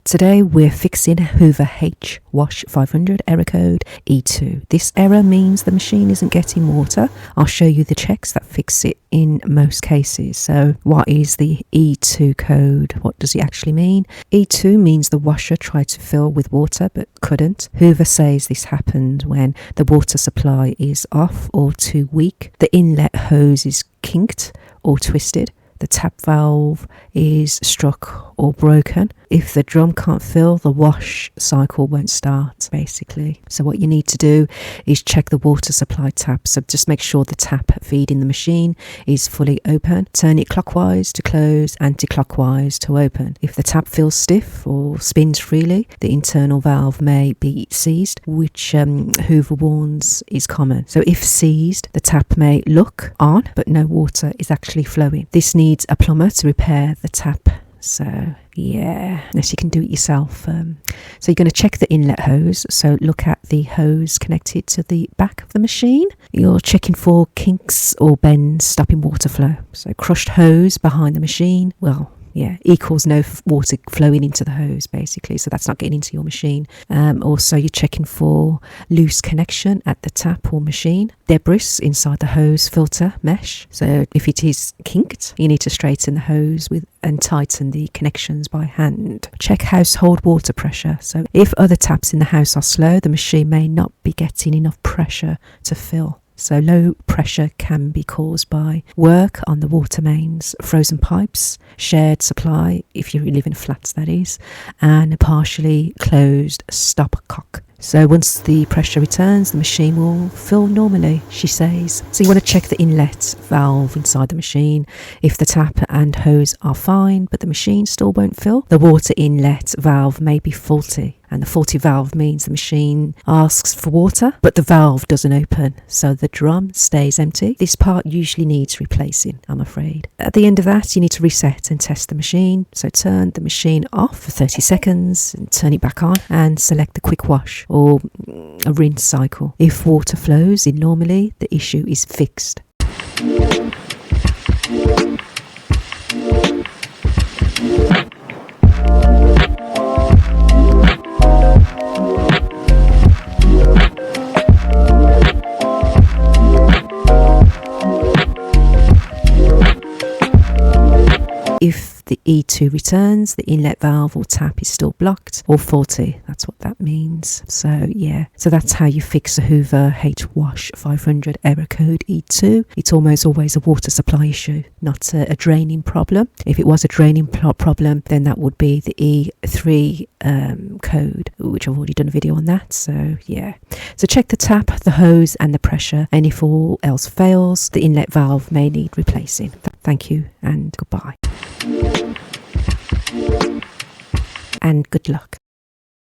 Today we're fixing Hoover H WASH 500 error code E2. This error means the machine isn't getting water. I'll show you the checks that fix it in most cases. So what is the E2 code? What does it actually mean? E2 means the washer tried to fill with water but couldn't. Hoover says this happened when the water supply is off or too weak, the inlet hose is kinked or twisted, the tap valve is struck or broken. If the drum can't fill, the wash cycle won't start, basically. So what you need to do is check the water supply tap. So just make sure the tap feeding the machine is fully open. Turn it clockwise to close, anti-clockwise to open. If the tap feels stiff or spins freely, the internal valve may be seized, which Hoover warns is common. So if seized, the tap may look on, but no water is actually flowing. This needs a plumber to repair the tap. So yeah, unless you can do it yourself. So you're going to check the inlet hose. So look at the hose connected to the back of the machine. You're checking for kinks or bends stopping water flow. So crushed hose behind the machine, well, yeah, equals no water flowing into the hose, basically. So that's not getting into your machine. Also, you're checking for loose connection at the tap or machine. Debris inside the hose filter mesh. So if it is kinked, you need to straighten the hose and tighten the connections by hand. Check household water pressure. So if other taps in the house are slow, the machine may not be getting enough pressure to fill. So low pressure can be caused by work on the water mains, frozen pipes, shared supply, if you live in flats that is, and a partially closed stopcock. So once the pressure returns, the machine will fill normally, she says. So you want to check the inlet valve inside the machine. If the tap and hose are fine, but the machine still won't fill, the water inlet valve may be faulty. And the faulty valve means the machine asks for water, but the valve doesn't open, so the drum stays empty. This part usually needs replacing, I'm afraid. At the end of that, you need to reset and test the machine. So turn the machine off for 30 seconds and turn it back on and select the quick wash or a rinse cycle. If water flows in normally, the issue is fixed. If the E2 returns, the inlet valve or tap is still blocked or faulty. That's what that means. So yeah, so that's how you fix a Hoover H WASH 500 error code E2. It's almost always a water supply issue, not a draining problem. If it was a draining problem, then that would be the E03 code, which I've already done a video on that. So yeah, so check the tap, the hose and the pressure, and if all else fails, the inlet valve may need replacing. Thank you and goodbye. And good luck.